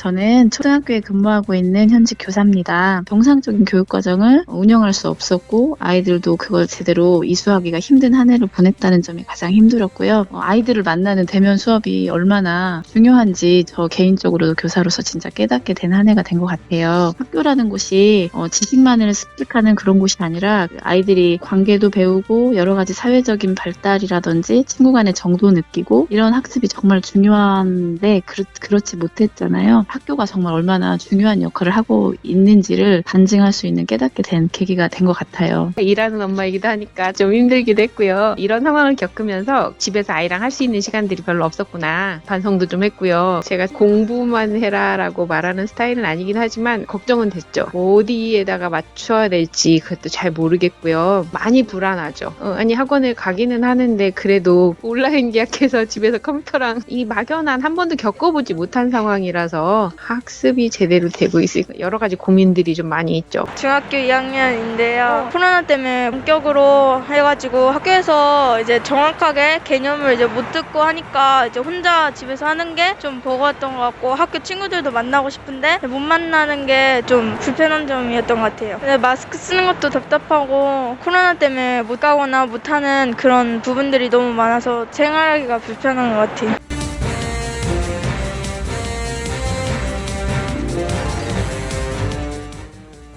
저는 초등학교에 근무하고 있는 현직 교사입니다. 정상적인 교육 과정을 운영할 수 없었고 아이들도 그걸 제대로 이수하기가 힘든 한 해를 보냈다는 점이 가장 힘들었고요. 아이들을 만나는 대면 수업이 얼마나 중요한지 저 개인적으로도 교사로서 진짜 깨닫게 된 한 해가 된 것 같아요. 학교라는 곳이 지식만을 습득하는 그런 곳이 아니라 아이들이 관계도 배우고 여러 가지 사회적인 발달이라든지 친구 간의 정도 느끼고 이런 학습이 정말 중요한데 그렇지 못했잖아요. 학교가 정말 얼마나 중요한 역할을 하고 있는지를 반증할 수 있는 깨닫게 된 계기가 된 것 같아요. 일하는 엄마이기도 하니까 좀 힘들기도 했고요. 이런 상황을 겪으면서 집에서 아이랑 할 수 있는 시간들이 별로 없었구나 반성도 좀 했고요. 제가 공부만 해라라고 말하는 스타일은 아니긴 하지만 걱정은 됐죠. 어디에다가 맞춰야 될지 그것도 잘 모르겠고요. 많이 불안하죠. 아니 학원을 가기는 하는데 그래도 온라인 계약해서 집에서 컴퓨터랑 이 막연한 한 번도 겪어보지 못한 상황이라서 학습이 제대로 되고 있으니까 여러 가지 고민들이 좀 많이 있죠. 중학교 2학년인데요. 코로나 때문에 본격으로 해가지고 학교에서 이제 정확하게 개념을 이제 못 듣고 하니까 이제 혼자 집에서 하는 게 좀 버거웠던 것 같고 학교 친구들도 만나고 싶은데 못 만나는 게 좀 불편한 점이었던 것 같아요. 근데 마스크 쓰는 것도 답답하고 코로나 때문에 못 가거나 못 하는 그런 부분들이 너무 많아서 생활하기가 불편한 것 같아요.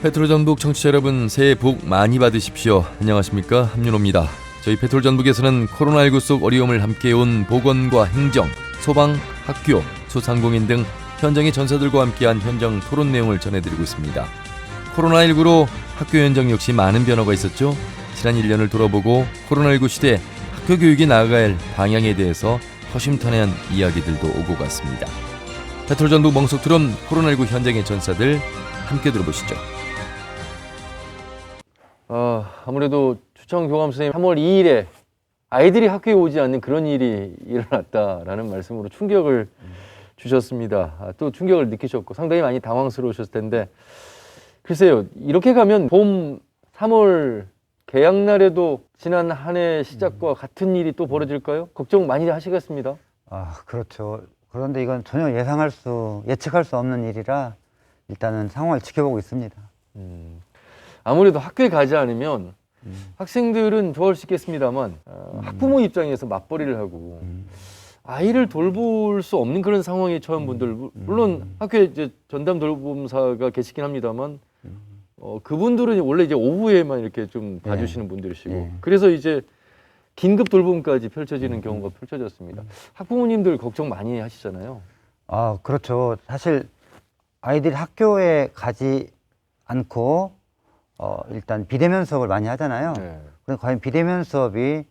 페트롤전북 청취자 여러분, 새해 복 많이 받으십시오. 안녕하십니까, 함윤호입니다. 저희 페트롤전북에서는 코로나19 속 어려움을 함께해온 보건과 행정, 소방, 학교, 소상공인 등 현장의 전사들과 함께한 현장 토론 내용을 전해드리고 있습니다. 코로나19로 학교 현장 역시 많은 변화가 있었죠. 지난 1년을 돌아보고 코로나19 시대 학교 교육이 나아갈 방향에 대해서 허심탄회한 이야기들도 오고 갔습니다. 페트롤전북 멍석 토론 코로나19 현장의 전사들 함께 들어보시죠. 아무래도 추천 교감 선생님 3월 2일에 아이들이 학교에 오지 않는 그런 일이 일어났다라는 말씀으로 충격을 주셨습니다. 또 충격을 느끼셨고 상당히 많이 당황스러우셨을 텐데 글쎄요, 이렇게 가면 봄 3월 개학날에도 지난 한 해 시작과 같은 일이 또 벌어질까요? 걱정 많이 하시겠습니다. 그렇죠. 그런데 이건 전혀 예측할 수 없는 일이라 일단은 상황을 지켜보고 있습니다. 아무래도 학교에 가지 않으면 학생들은 좋아할 수 있겠습니다만 학부모 입장에서 맞벌이를 하고 아이를 돌볼 수 없는 그런 상황에 처한 분들, 물론 학교에 이제 전담 돌봄사가 계시긴 합니다만 그분들은 원래 이제 오후에만 이렇게 좀 봐주시는 분들이시고 그래서 이제 긴급 돌봄까지 펼쳐지는 경우가 펼쳐졌습니다. 학부모님들 걱정 많이 하시잖아요. 그렇죠. 사실 아이들이 학교에 가지 않고 일단 비대면 수업을 많이 하잖아요. 그럼 과연 비대면 수업이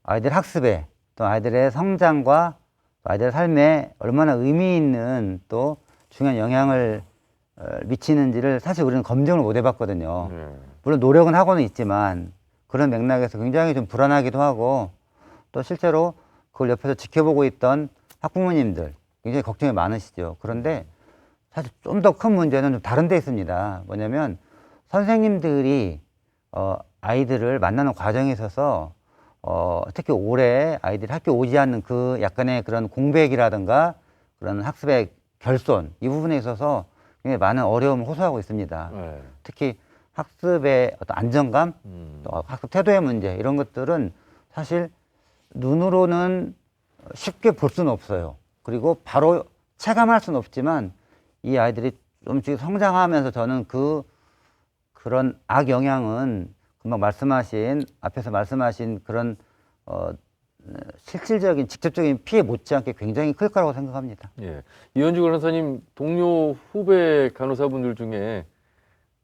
아이들 학습에 또 아이들의 성장과 또 아이들의 삶에 얼마나 의미 있는 또 중요한 영향을 미치는지를 사실 우리는 검증을 못 해봤거든요. 물론 노력은 하고는 있지만 그런 맥락에서 굉장히 좀 불안하기도 하고 또 실제로 그걸 옆에서 지켜보고 있던 학부모님들 굉장히 걱정이 많으시죠. 그런데 사실 좀 더 큰 문제는 좀 다른 데 있습니다. 뭐냐면 선생님들이 아이들을 만나는 과정에 있어서 특히 올해 아이들이 학교 오지 않는 그 약간의 그런 공백이라든가 그런 학습의 결손 이 부분에 있어서 굉장히 많은 어려움을 호소하고 있습니다. 특히 학습의 어떤 안정감, 또 학습 태도의 문제 이런 것들은 사실 눈으로는 쉽게 볼 수는 없어요. 그리고 바로 체감할 수는 없지만 이 아이들이 좀씩 성장하면서 저는 그런 악영향은 금방 앞에서 말씀하신 그런 실질적인 직접적인 피해 못지않게 굉장히 클 거라고 생각합니다. 이현주 간호사님 동료 후배 간호사분들 중에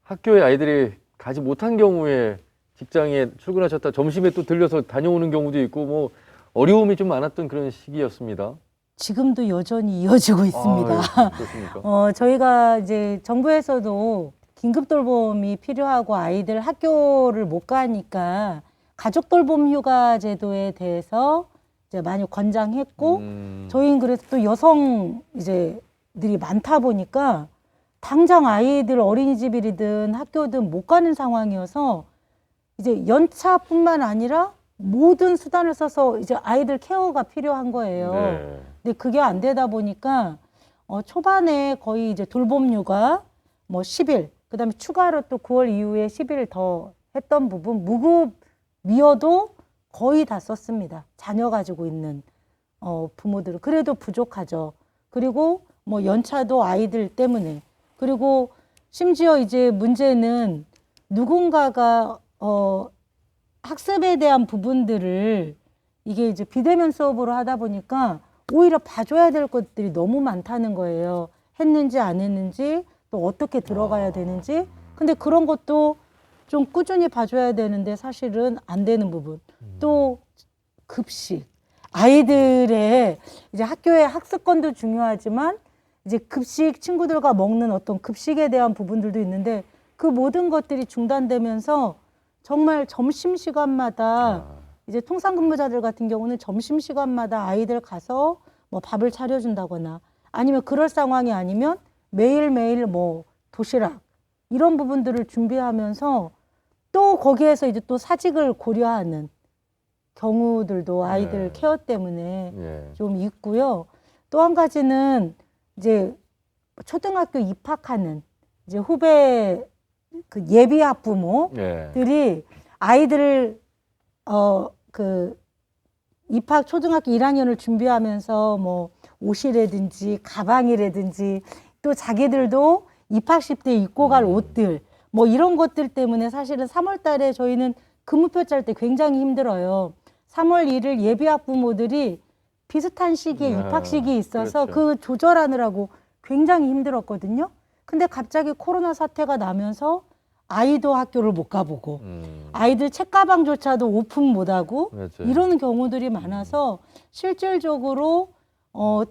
학교에 아이들이 가지 못한 경우에 직장에 출근하셨다 점심에 또 들려서 다녀오는 경우도 있고 뭐 어려움이 좀 많았던 그런 시기였습니다. 지금도 여전히 이어지고 있습니다. 그렇습니까? 저희가 이제 정부에서도 긴급 돌봄이 필요하고 아이들 학교를 못 가니까 가족 돌봄 휴가 제도에 대해서 이제 많이 권장했고 저희는 그래서 또 여성 이제들이 많다 보니까 당장 아이들 어린이집이든 학교든 못 가는 상황이어서 이제 연차뿐만 아니라 모든 수단을 써서 이제 아이들 케어가 필요한 거예요. 근데 그게 안 되다 보니까 초반에 거의 이제 돌봄휴가 뭐 10일, 그다음에 추가로 또 9월 이후에 10일 더 했던 부분, 무급이어도 거의 다 썼습니다. 자녀 가지고 있는 부모들은 그래도 부족하죠. 그리고 뭐 연차도 아이들 때문에, 그리고 심지어 이제 문제는 누군가가 학습에 대한 부분들을 이게 이제 비대면 수업으로 하다 보니까 오히려 봐줘야 될 것들이 너무 많다는 거예요. 했는지 안 했는지, 또 어떻게 들어가야 되는지. 근데 그런 것도 좀 꾸준히 봐줘야 되는데 사실은 안 되는 부분. 또 급식. 아이들의 이제 학교의 학습권도 중요하지만 이제 급식, 친구들과 먹는 어떤 급식에 대한 부분들도 있는데 그 모든 것들이 중단되면서 정말 점심시간마다 이제 통상근무자들 같은 경우는 점심시간마다 아이들 가서 뭐 밥을 차려준다거나 아니면 그럴 상황이 아니면 매일매일 뭐 도시락 이런 부분들을 준비하면서 또 거기에서 이제 또 사직을 고려하는 경우들도 아이들 케어 때문에 좀 있고요. 또 한 가지는 이제 초등학교 입학하는 이제 후배 그 예비 학부모들이 아이들을 그 입학 초등학교 1학년을 준비하면서 뭐 옷이라든지 가방이라든지 또 자기들도 입학식 때 입고 갈 옷들 뭐 이런 것들 때문에 사실은 3월 달에 저희는 근무표 짤 때 굉장히 힘들어요. 3월 1일 예비 학부모들이 비슷한 시기에 입학식이 있어서 그 조절하느라고 굉장히 힘들었거든요. 근데 갑자기 코로나 사태가 나면서 아이도 학교를 못 가보고 아이들 책가방조차도 오픈 못하고 이런 경우들이 많아서 실질적으로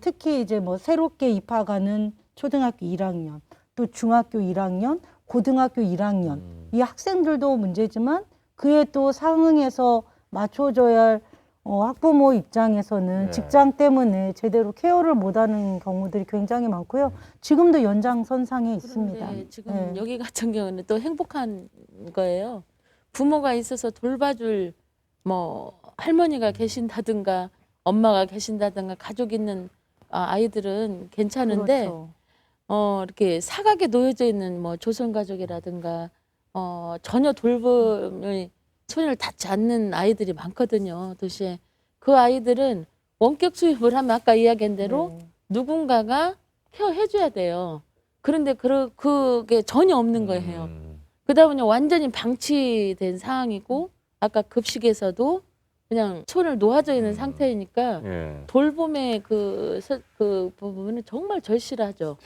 특히 이제 뭐 새롭게 입학하는 초등학교 1학년 또 중학교 1학년 고등학교 1학년 이 학생들도 문제지만 그에 또 상응해서 맞춰줘야 할 학부모 입장에서는 직장 때문에 제대로 케어를 못하는 경우들이 굉장히 많고요. 지금도 연장선상에 있습니다. 지금 여기 같은 경우는 또 행복한 거예요. 부모가 있어서 돌봐줄 뭐 할머니가 계신다든가 엄마가 계신다든가 가족 있는 아이들은 괜찮은데 그렇죠. 이렇게 사각에 놓여져 있는 뭐 조선가족이라든가 전혀 돌봄을 손을 닿지 않는 아이들이 많거든요. 도시에. 그 아이들은 원격 수업을 하면 아까 이야기한 대로 누군가가 케어해줘야 돼요. 그런데 그게 전혀 없는 거예요. 그러다 보니 완전히 방치된 상황이고 아까 급식에서도 그냥 손을 놓아져 있는 상태이니까 돌봄의 그 부분은 정말 절실하죠.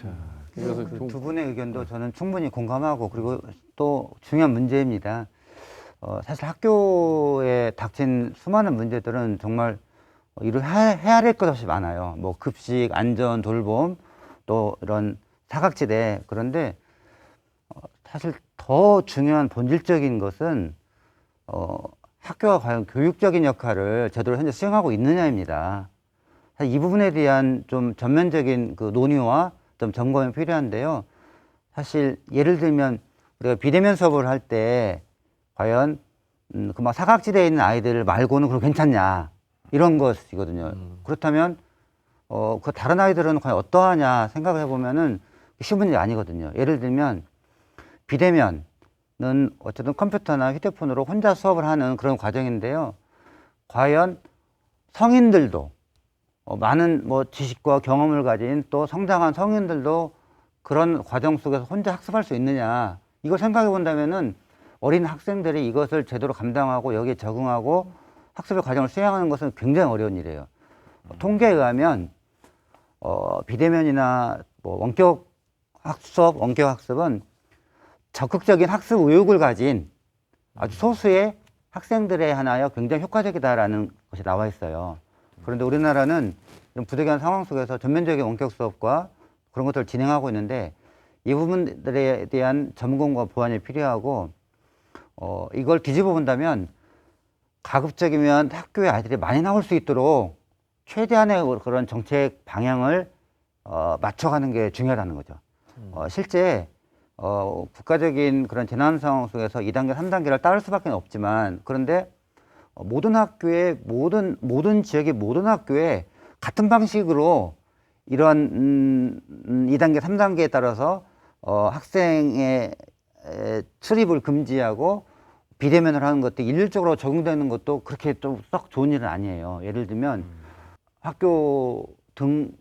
그래서 두 분의 의견도 저는 충분히 공감하고 그리고 또 중요한 문제입니다. 사실 학교에 닥친 수많은 문제들은 정말 이를 헤아릴 것 없이 많아요. 뭐 급식, 안전, 돌봄, 또 이런 사각지대. 그런데 사실 더 중요한 본질적인 것은 학교가 과연 교육적인 역할을 제대로 현재 수행하고 있느냐입니다. 사실 이 부분에 대한 좀 전면적인 그 논의와 좀 점검이 필요한데요. 사실 예를 들면 우리가 비대면 수업을 할 때 과연 그 막 사각지대에 있는 아이들 말고는 그럼 괜찮냐 이런 것이거든요. 그렇다면 그 다른 아이들은 과연 어떠하냐 생각을 해보면은 쉬운 문제 아니거든요. 예를 들면 비대면은 어쨌든 컴퓨터나 휴대폰으로 혼자 수업을 하는 그런 과정인데요. 과연 성인들도 많은 뭐 지식과 경험을 가진 또 성장한 성인들도 그런 과정 속에서 혼자 학습할 수 있느냐 이걸 생각해 본다면은 어린 학생들이 이것을 제대로 감당하고 여기에 적응하고 학습의 과정을 수행하는 것은 굉장히 어려운 일이에요. 통계에 의하면 비대면이나 뭐 원격 학습은 적극적인 학습 의욕을 가진 아주 소수의 학생들에 한하여 굉장히 효과적이다라는 것이 나와 있어요. 그런데 우리나라는 이런 부득이한 상황 속에서 전면적인 원격 수업과 그런 것들을 진행하고 있는데 이 부분들에 대한 점검과 보완이 필요하고 이걸 뒤집어 본다면 가급적이면 학교에 아이들이 많이 나올 수 있도록 최대한의 그런 정책 방향을 맞춰가는 게 중요하다는 거죠. 실제 국가적인 그런 재난 상황 속에서 2단계, 3단계를 따를 수밖에 없지만 그런데 모든 학교에 모든 지역의 모든 학교에 같은 방식으로 이런 2단계, 3단계에 따라서 학생의 출입을 금지하고 비대면을 하는 것도 일률적으로 적용되는 것도 그렇게 또 썩 좋은 일은 아니에요. 예를 들면 학교 등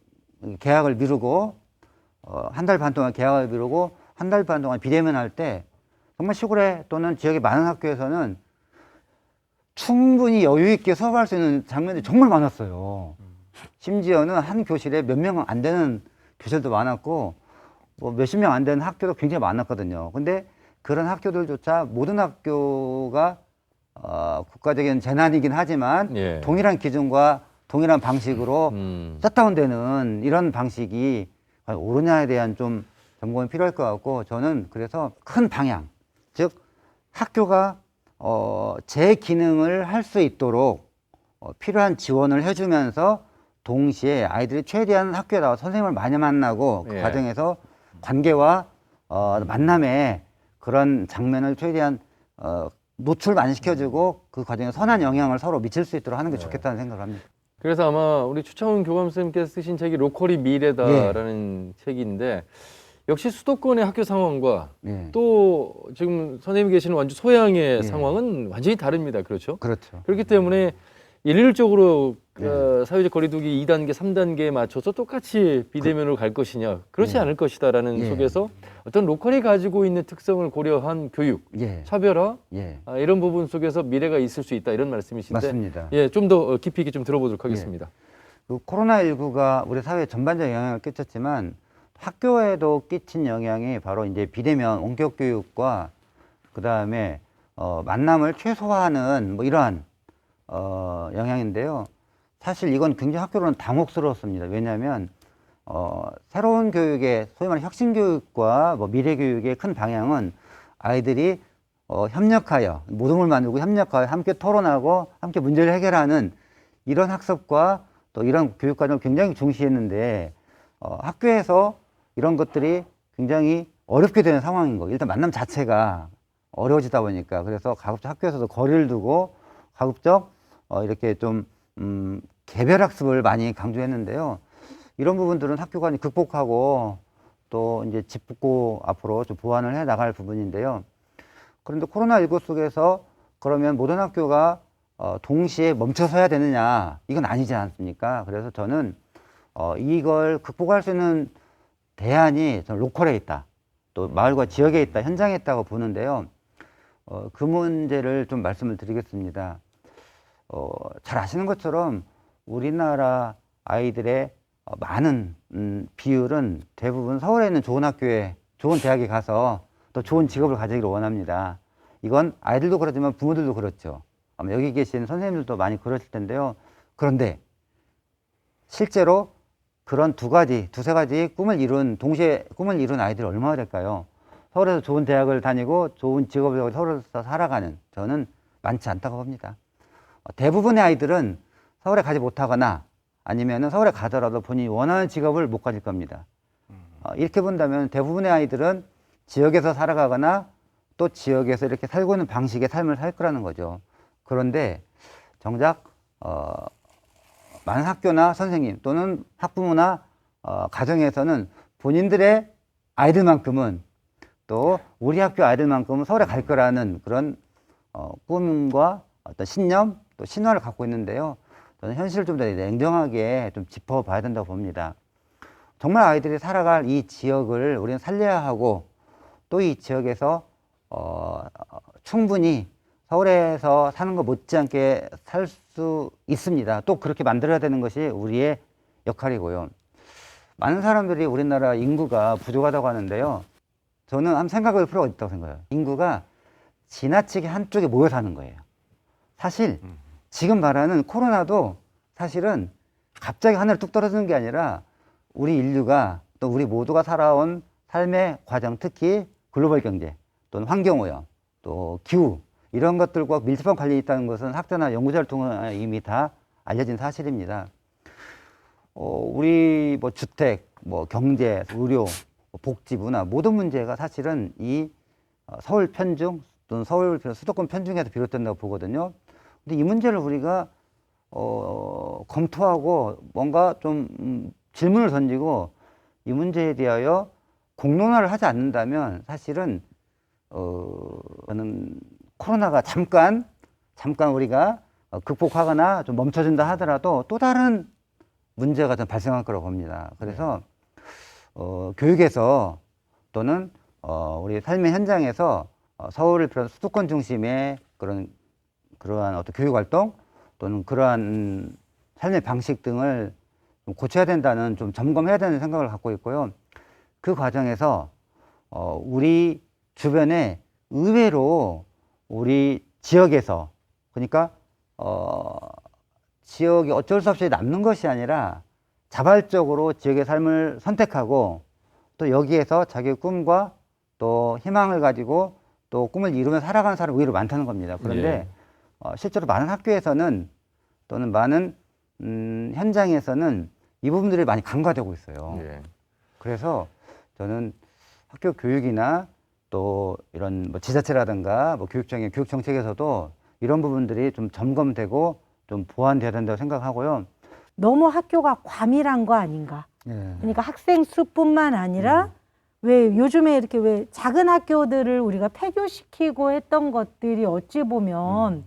개학을 미루고 한 달 반 동안 개학을 미루고 한 달 반 동안 비대면 할 때 정말 시골에 또는 지역의 많은 학교에서는 충분히 여유 있게 수업할 수 있는 장면들이 정말 많았어요. 심지어는 한 교실에 몇 명 안 되는 교실도 많았고 뭐 몇십 명 안 되는 학교도 굉장히 많았거든요. 근데 그런 학교들조차 모든 학교가 국가적인 재난이긴 하지만 예. 동일한 기준과 동일한 방식으로 셧다운되는 이런 방식이 과연 옳으냐에 대한 좀 점검이 필요할 것 같고, 저는 그래서 큰 방향, 즉 학교가 제 기능을 할 수 있도록 필요한 지원을 해주면서 동시에 아이들이 최대한 학교에 나와 선생님을 많이 만나고 그 예. 과정에서 관계와 만남의 그런 장면을 최대한 노출 많이 시켜주고 그 과정에 선한 영향을 서로 미칠 수 있도록 하는 게 좋겠다는 생각을 합니다. 그래서 아마 우리 추창훈 교감 선생님께서 쓰신 책이 로컬이 미래다라는 책인데 역시 수도권의 학교 상황과 예. 또 지금 선생님이 계시는 완주 소양의 예. 상황은 완전히 다릅니다. 그렇죠? 그렇죠. 그렇기 때문에 일률적으로 사회적 거리두기 2단계, 3단계에 맞춰서 똑같이 비대면으로 갈 것이냐, 그렇지 예. 않을 것이다라는 예. 속에서 어떤 로컬이 가지고 있는 특성을 고려한 교육, 예. 차별화 예. 이런 부분 속에서 미래가 있을 수 있다 이런 말씀이신데 맞습니다. 예, 좀 더 깊이 있게 좀 들어보도록 하겠습니다. 그 코로나19가 우리 사회에 전반적인 영향을 끼쳤지만 학교에도 끼친 영향이 바로 이제 비대면 원격 교육과 그 다음에 만남을 최소화하는 뭐 이러한 영향인데요. 사실 이건 굉장히 학교로는 당혹스러웠습니다. 왜냐하면 새로운 교육의 소위 말하는 혁신 교육과 뭐 미래 교육의 큰 방향은 아이들이 협력하여 모둠을 만들고 협력하여 함께 토론하고 함께 문제를 해결하는 이런 학습과 또 이런 교육 과정을 굉장히 중시했는데 학교에서 이런 것들이 굉장히 어렵게 되는 상황인 거예요. 일단 만남 자체가 어려워지다 보니까. 그래서 가급적 학교에서도 거리를 두고 가급적 이렇게 좀 개별 학습을 많이 강조했는데요. 이런 부분들은 학교가 극복하고 또 이제 짚고 앞으로 좀 보완을 해 나갈 부분인데요. 그런데 코로나19 속에서 그러면 모든 학교가 동시에 멈춰서야 되느냐, 이건 아니지 않습니까? 그래서 저는 이걸 극복할 수 있는 대안이 저는 로컬에 있다, 또 마을과 지역에 있다, 현장에 있다고 보는데요. 그 문제를 좀 말씀을 드리겠습니다. 잘 아시는 것처럼 우리나라 아이들의 많은 비율은 대부분 서울에 있는 좋은 학교에, 좋은 대학에 가서 또 좋은 직업을 가지기를 원합니다. 이건 아이들도 그렇지만 부모들도 그렇죠. 아마 여기 계신 선생님들도 많이 그러실 텐데요. 그런데 실제로 그런 두세 가지 꿈을 이룬, 동시에 꿈을 이룬 아이들이 얼마나 될까요? 서울에서 좋은 대학을 다니고 좋은 직업을 가지고 서울에서 살아가는, 저는 많지 않다고 봅니다. 대부분의 아이들은 서울에 가지 못하거나 아니면 서울에 가더라도 본인이 원하는 직업을 못 가질 겁니다. 이렇게 본다면 대부분의 아이들은 지역에서 살아가거나 또 지역에서 이렇게 살고 있는 방식의 삶을 살 거라는 거죠. 그런데 정작 많은 학교나 선생님 또는 학부모나 가정에서는 본인들의 아이들만큼은, 또 우리 학교 아이들만큼은 서울에 갈 거라는 그런 꿈과 어떤 신념, 또 신화를 갖고 있는데요. 저는 현실을 좀 더 냉정하게 좀 짚어봐야 된다고 봅니다. 정말 아이들이 살아갈 이 지역을 우리는 살려야 하고, 또 이 지역에서 충분히 서울에서 사는 것 못지않게 살 수 있습니다. 또 그렇게 만들어야 되는 것이 우리의 역할이고요. 많은 사람들이 우리나라 인구가 부족하다고 하는데요. 저는 한번 생각할 필요가 있다고 생각해요. 인구가 지나치게 한쪽에 모여 사는 거예요. 사실 지금 말하는 코로나도 사실은 갑자기 하늘에 뚝 떨어지는 게 아니라 우리 인류가, 또 우리 모두가 살아온 삶의 과정, 특히 글로벌 경제 또는 환경오염, 또 기후, 이런 것들과 밀접한 관련이 있다는 것은 학자나 연구자를 통해 이미 다 알려진 사실입니다. 우리 뭐 주택, 뭐 경제, 의료, 복지, 문화 모든 문제가 사실은 이 서울 편중 또는 서울 수도권 편중에서 비롯된다고 보거든요. 근데 이 문제를 우리가 검토하고 뭔가 좀 질문을 던지고 이 문제에 대하여 공론화를 하지 않는다면 사실은 저는 코로나가 잠깐 우리가 극복하거나 좀 멈춰진다 하더라도 또 다른 문제가 좀 발생할 거라고 봅니다. 그래서 교육에서 또는 우리 삶의 현장에서 서울을 비롯한 수도권 중심의 그러한 어떤 교육 활동 또는 그러한 삶의 방식 등을 좀 고쳐야 된다는, 좀 점검해야 되는 생각을 갖고 있고요. 그 과정에서 우리 주변에 의외로 우리 지역에서, 그러니까 지역이 어쩔 수 없이 남는 것이 아니라 자발적으로 지역의 삶을 선택하고 또 여기에서 자기의 꿈과 또 희망을 가지고 또 꿈을 이루며 살아가는 사람이 의외로 많다는 겁니다. 그런데 실제로 많은 학교에서는 또는 많은 현장에서는 이 부분들이 많이 간과되고 있어요. 그래서 저는 학교 교육이나 또 이런 뭐 지자체라든가 뭐 교육청의 교육 정책에서도 이런 부분들이 좀 점검되고 좀 보완돼야 된다고 생각하고요. 너무 학교가 과밀한 거 아닌가. 그러니까 학생 수뿐만 아니라 왜 요즘에 이렇게 왜 작은 학교들을 우리가 폐교시키고 했던 것들이 어찌 보면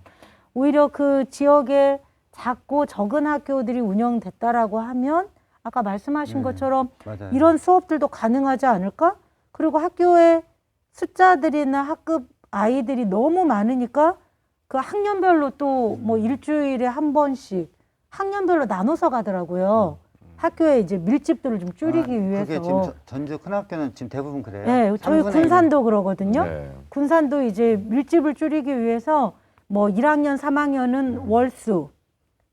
오히려 그 지역에 작고 적은 학교들이 운영됐다라고 하면 아까 말씀하신 것처럼 맞아요. 이런 수업들도 가능하지 않을까? 그리고 학교의 숫자들이나 학급 아이들이 너무 많으니까 그 학년별로 또 뭐 일주일에 한 번씩 학년별로 나눠서 가더라고요. 학교에 이제 밀집도를 좀 줄이기 위해서. 그게 지금 전주 큰 학교는 지금 대부분 그래요. 네, 저희 3분의 군산도 그러거든요. 네. 군산도 이제 밀집을 줄이기 위해서 뭐 1학년, 3학년은 월수,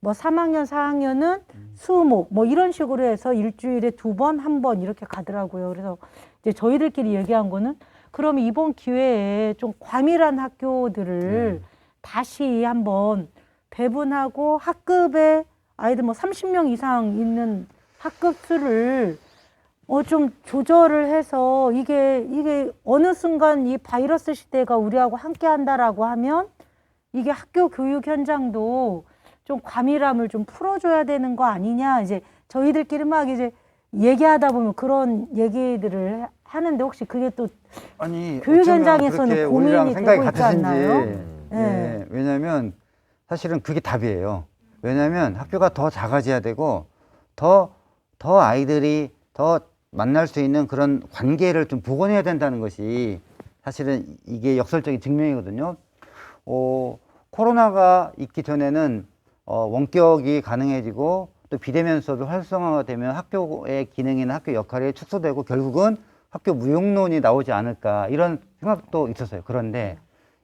뭐 3학년, 4학년은 수목, 뭐 이런 식으로 해서 일주일에 2번, 1번 이렇게 가더라고요. 그래서 이제 저희들끼리 얘기한 거는 그럼 이번 기회에 좀 과밀한 학교들을 다시 한번 배분하고 학급에 아이들 뭐 30명 이상 있는 학급 수를 좀 조절을 해서 이게 어느 순간 이 바이러스 시대가 우리하고 함께 한다라고 하면 이게 학교 교육 현장도 좀 과밀함을 좀 풀어줘야 되는 거 아니냐. 이제 저희들끼리 막 이제 얘기하다 보면 그런 얘기들을 하는데 혹시 그게 또 아니, 교육 어쩌면 현장에서는 그렇게 고민이 우리랑 생각이 되고 있지 같으신지. 않나요? 예, 왜냐하면 사실은 그게 답이에요. 왜냐하면 학교가 더 작아져야 되고 더 아이들이 더 만날 수 있는 그런 관계를 좀 복원해야 된다는 것이 사실은 이게 역설적인 증명이거든요. 코로나가 있기 전에는 원격이 가능해지고 또 비대면 수업이 활성화가 되면 학교의 기능이나 학교 역할이 축소되고 결국은 학교 무용론이 나오지 않을까 이런 생각도 있었어요. 그런데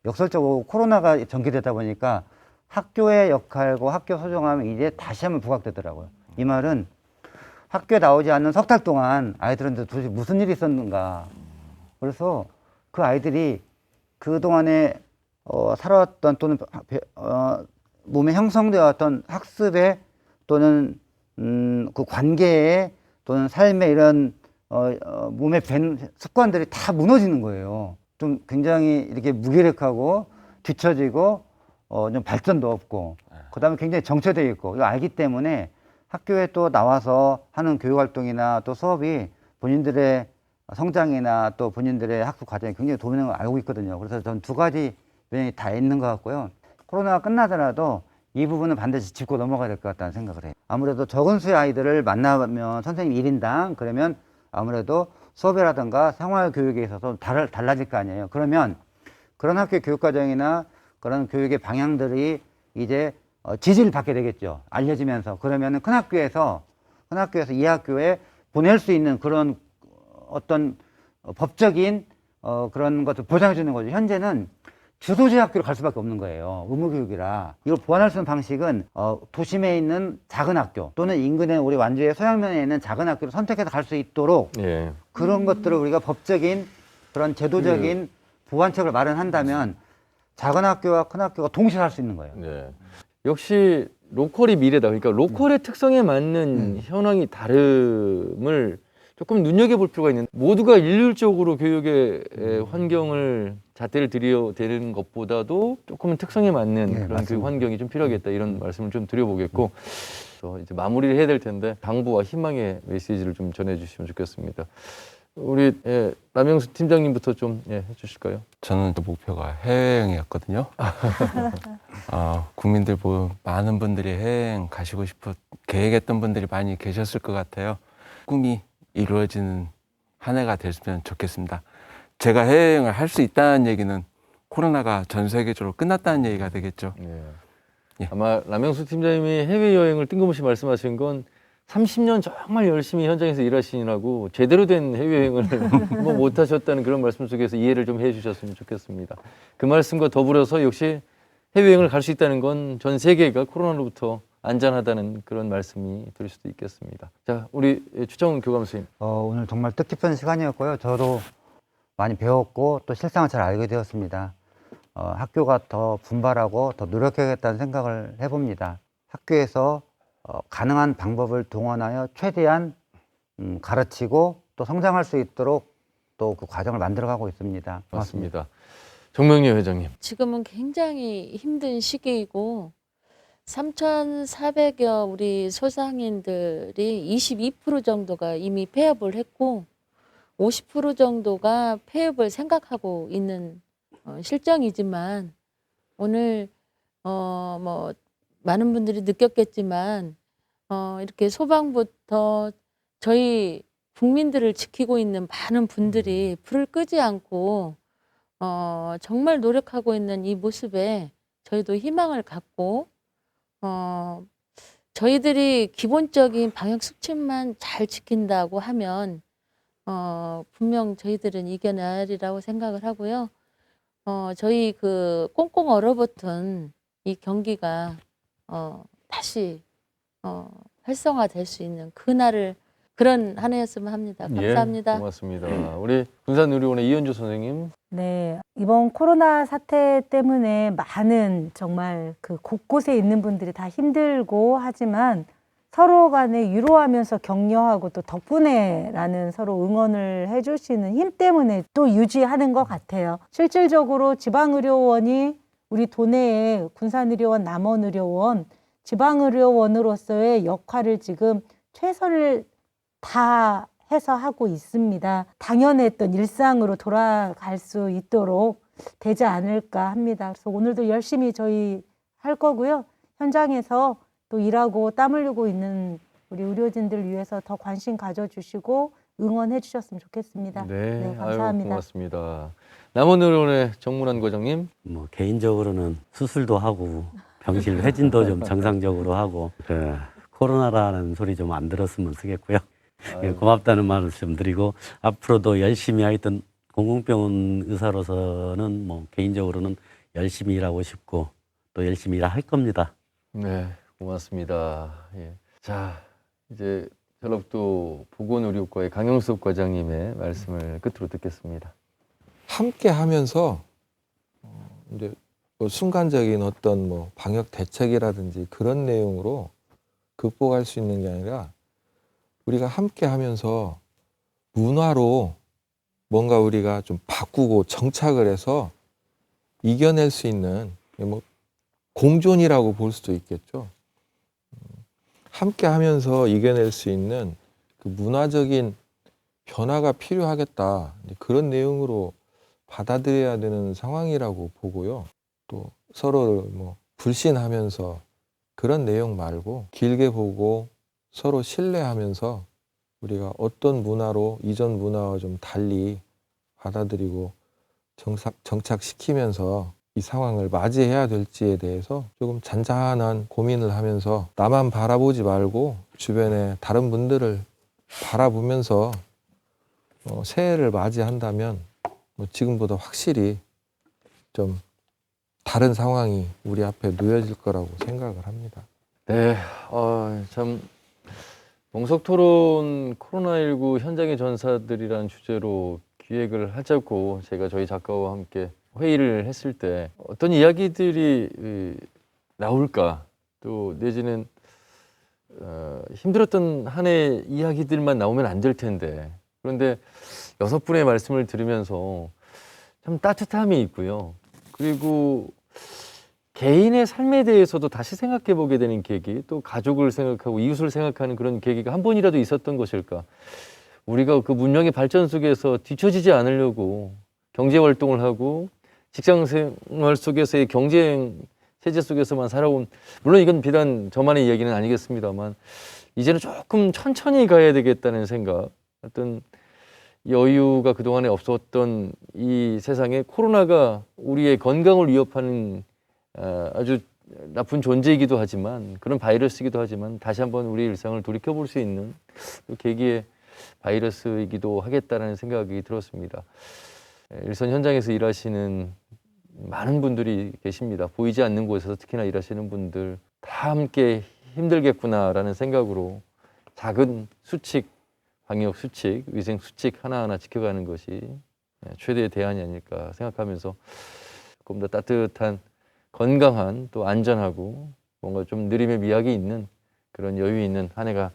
역설적으로 코로나가 전개되다 보니까 학교의 역할과 학교 소중함이 이제 다시 한번 부각되더라고요. 이 말은 학교에 나오지 않는 석 달 동안 아이들은 도대체 무슨 일이 있었는가. 그래서 그 아이들이 그동안에 살아왔던 또는 몸에 형성되어 왔던 학습에 또는 그 관계에 또는 삶의 이런 몸에 밴 습관들이 다 무너지는 거예요. 좀 굉장히 이렇게 무기력하고 뒤처지고 좀 발전도 없고 그다음에 굉장히 정체되어 있고 이거 알기 때문에 학교에 또 나와서 하는 교육활동이나 또 수업이 본인들의 성장이나 또 본인들의 학습 과정에 굉장히 도움이 되는 걸 알고 있거든요. 그래서 전 두 가지 면이 다 있는 것 같고요. 코로나가 끝나더라도 이 부분은 반드시 짚고 넘어가야 될 것 같다는 생각을 해요. 아무래도 적은 수의 아이들을 만나면 선생님 1인당 그러면 아무래도 수업이라든가 생활교육에 있어서 달라질 거 아니에요. 그러면 그런 학교 교육과정이나 그런 교육의 방향들이 이제 지지를 받게 되겠죠. 알려지면서. 그러면은 큰 학교에서 이 학교에 보낼 수 있는 그런 어떤 법적인 그런 것을 보장해 주는 거죠. 현재는 주도제 학교로 갈 수밖에 없는 거예요. 의무교육이라. 이걸 보완할 수 있는 방식은 도심에 있는 작은 학교 또는 인근의 우리 완주의 소양면에 있는 작은 학교를 선택해서 갈 수 있도록 그런 것들을 우리가 법적인 그런 제도적인 보완책을 마련한다면 작은 학교와 큰 학교가 동시에 할 수 있는 거예요. 역시 로컬이 미래다. 그러니까 로컬의 특성에 맞는 현황이 다름을 조금 눈여겨볼 필요가 있는데 모두가 일률적으로 교육의 환경을 잣대를 들여야 되는 것보다도 조금은 특성에 맞는 그런 맞습니다. 교육 환경이 좀 필요하겠다 이런 말씀을 좀 드려보겠고 벌써 이제 마무리를 해야 될 텐데 당부와 희망의 메시지를 좀 전해주시면 좋겠습니다. 우리 남영수 팀장님부터 좀 해주실까요? 저는 목표가 해외여행이었거든요. 국민들 많은 분들이 해외여행 가시고 싶어 계획했던 분들이 많이 계셨을 것 같아요. 꿈이 이루어지는 한 해가 됐으면 좋겠습니다. 제가 해외여행을 할 수 있다는 얘기는 코로나가 전 세계적으로 끝났다는 얘기가 되겠죠. 예. 아마 남영수 팀장님이 해외여행을 뜬금없이 말씀하신 건 30년 정말 열심히 현장에서 일하시느라고 제대로 된 해외여행을 뭐 못하셨다는 그런 말씀 속에서 이해를 좀 해주셨으면 좋겠습니다. 그 말씀과 더불어서 역시 해외여행을 갈 수 있다는 건 전 세계가 코로나로부터 안전하다는 그런 말씀이 될 수도 있겠습니다. 자, 우리 추정훈 교감 선생님. 오늘 정말 뜻깊은 시간이었고요. 저도 많이 배웠고 또 실상을 잘 알게 되었습니다. 학교가 더 분발하고 더 노력해야겠다는 생각을 해봅니다. 학교에서 가능한 방법을 동원하여 최대한 가르치고 또 성장할 수 있도록 또 그 과정을 만들어가고 있습니다. 고맙습니다. 맞습니다. 정명래 회장님. 지금은 굉장히 힘든 시기이고 3,400여 우리 소상인들이 22% 정도가 이미 폐업을 했고 50% 정도가 폐업을 생각하고 있는 실정이지만 오늘 뭐 많은 분들이 느꼈겠지만 이렇게 소방부터 저희 국민들을 지키고 있는 많은 분들이 불을 끄지 않고 정말 노력하고 있는 이 모습에 저희도 희망을 갖고 저희들이 기본적인 방역 수칙만 잘 지킨다고 하면 분명 저희들은 이겨내리라고 생각을 하고요. 저희 그 꽁꽁 얼어붙은 이 경기가 다시 활성화될 수 있는 그날을 그런 한 해였으면 합니다. 감사합니다. 고맙습니다. 우리 군산의료원의 이현주 선생님. 네, 이번 코로나 사태 때문에 많은 정말 그 곳곳에 있는 분들이 다 힘들고 하지만 서로 간에 위로하면서 격려하고 또 덕분에라는 서로 응원을 해주시는 힘 때문에 또 유지하는 것 같아요. 실질적으로 지방의료원이 우리 도내에 군산의료원, 남원의료원, 지방의료원으로서의 역할을 지금 최선을 다해서 하고 있습니다. 당연했던 일상으로 돌아갈 수 있도록 되지 않을까 합니다. 그래서 오늘도 열심히 저희 할 거고요. 현장에서 또 일하고 땀 흘리고 있는 우리 의료진들 위해서 더 관심 가져주시고 응원해 주셨으면 좋겠습니다. 네, 감사합니다. 아유, 고맙습니다. 남원의료원의 정문환 과장님. 뭐 개인적으로는 수술도 하고 병실 회진도 좀 정상적으로 하고 코로나라는 소리 좀 안 들었으면 쓰겠고요. 고맙다는 말을 좀 드리고 앞으로도 열심히 하여튼 공공병원 의사로서는 뭐 개인적으로는 열심히 일하고 싶고 또 열심히 일할 겁니다. 네, 고맙습니다. 예. 자, 이제 전북도 보건의료과의 강영석 과장님의 말씀을 끝으로 듣겠습니다. 함께 하면서 이제 뭐 순간적인 어떤 뭐 방역 대책이라든지 그런 내용으로 극복할 수 있는 게 아니라 우리가 함께 하면서 문화로 뭔가 우리가 좀 바꾸고 정착을 해서 이겨낼 수 있는 뭐 공존이라고 볼 수도 있겠죠. 함께 하면서 이겨낼 수 있는 그 문화적인 변화가 필요하겠다. 그런 내용으로 받아들여야 되는 상황이라고 보고요. 또 서로를 뭐 불신하면서 그런 내용 말고 길게 보고 서로 신뢰하면서 우리가 어떤 문화로 이전 문화와 좀 달리 받아들이고 정착시키면서 이 상황을 맞이해야 될지에 대해서 조금 잔잔한 고민을 하면서 나만 바라보지 말고 주변에 다른 분들을 바라보면서 새해를 맞이한다면 뭐 지금보다 확실히 좀 다른 상황이 우리 앞에 놓여질 거라고 생각을 합니다. 네, 참 멍석토론 코로나19 현장의 전사들이라는 주제로 기획을 하자고 제가 저희 작가와 함께 회의를 했을 때 어떤 이야기들이 나올까, 또 내지는 힘들었던 한 해 이야기들만 나오면 안 될 텐데, 그런데 6분의 말씀을 들으면서 참 따뜻함이 있고요. 그리고 개인의 삶에 대해서도 다시 생각해 보게 되는 계기, 또 가족을 생각하고 이웃을 생각하는 그런 계기가 한 번이라도 있었던 것일까? 우리가 그 문명의 발전 속에서 뒤처지지 않으려고 경제 활동을 하고 직장 생활 속에서의 경쟁 체제 속에서만 살아온, 물론 이건 비단 저만의 이야기는 아니겠습니다만 이제는 조금 천천히 가야 되겠다는 생각, 어떤 여유가 그동안에 없었던 이 세상에 코로나가 우리의 건강을 위협하는 아주 나쁜 존재이기도 하지만, 그런 바이러스이기도 하지만 다시 한번 우리 일상을 돌이켜볼 수 있는 그 계기의 바이러스이기도 하겠다는 생각이 들었습니다. 일선 현장에서 일하시는 많은 분들이 계십니다. 보이지 않는 곳에서 특히나 일하시는 분들 다 함께 힘들겠구나라는 생각으로 작은 수칙, 방역 수칙, 위생 수칙 하나하나 지켜가는 것이 최대의 대안이 아닐까 생각하면서 조금 더 따뜻한, 건강한, 또 안전하고 뭔가 좀 느림의 미학이 있는 그런 여유 있는 한 해가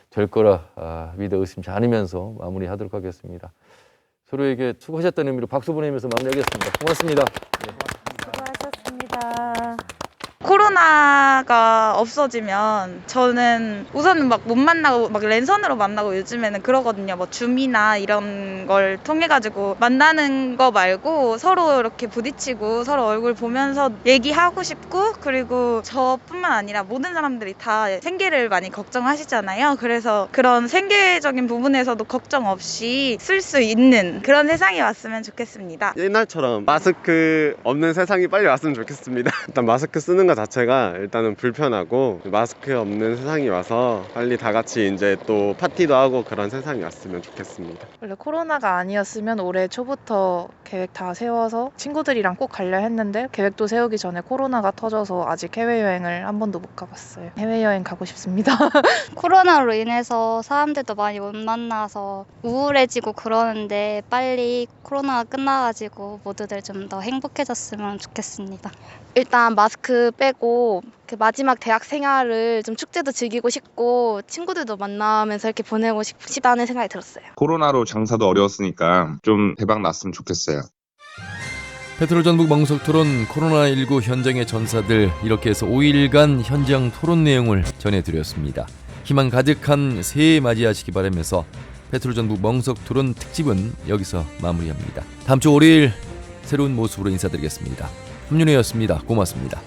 될 거라 믿어 의심치 않으면서 마무리하도록 하겠습니다. 서로에게 수고하셨다는 의미로 박수 보내면서 마무리하겠습니다. 고맙습니다. 수고하셨습니다. 코로나가 없어지면 저는 우선은 막 못 만나고 막 랜선으로 만나고 요즘에는 그러거든요. 뭐 줌이나 이런 걸 통해 가지고 만나는 거 말고 서로 이렇게 부딪히고 서로 얼굴 보면서 얘기하고 싶고, 그리고 저뿐만 아니라 모든 사람들이 다 생계를 많이 걱정하시잖아요. 그래서 그런 생계적인 부분에서도 걱정 없이 쓸 수 있는 그런 세상이 왔으면 좋겠습니다. 옛날처럼 마스크 없는 세상이 빨리 왔으면 좋겠습니다. 일단 마스크 쓰는 것 자체가 일단은 불편하고, 마스크 없는 세상이 와서 빨리 다 같이 이제 또 파티도 하고 그런 세상이 왔으면 좋겠습니다. 원래 코로나가 아니었으면 올해 초부터 계획 다 세워서 친구들이랑 꼭 가려 했는데, 계획도 세우기 전에 코로나가 터져서 아직 해외여행을 한 번도 못 가봤어요. 해외여행 가고 싶습니다. 코로나로 인해서 사람들도 많이 못 만나서 우울해지고 그러는데 빨리 코로나가 끝나가지고 모두들 좀 더 행복해졌으면 좋겠습니다. 일단 마스크 빼고 그 마지막 대학 생활을 좀 축제도 즐기고 싶고 친구들도 만나면서 이렇게 보내고 싶다는 생각이 들었어요. 코로나로 장사도 어려웠으니까 좀 대박 났으면 좋겠어요. 페트롤 전북 멍석 토론 코로나19 현장의 전사들, 이렇게 해서 5일간 현장 토론 내용을 전해드렸습니다. 희망 가득한 새해 맞이하시기 바라면서 페트롤 전북 멍석 토론 특집은 여기서 마무리합니다. 다음 주 월요일 새로운 모습으로 인사드리겠습니다. 함윤혜였습니다. 고맙습니다.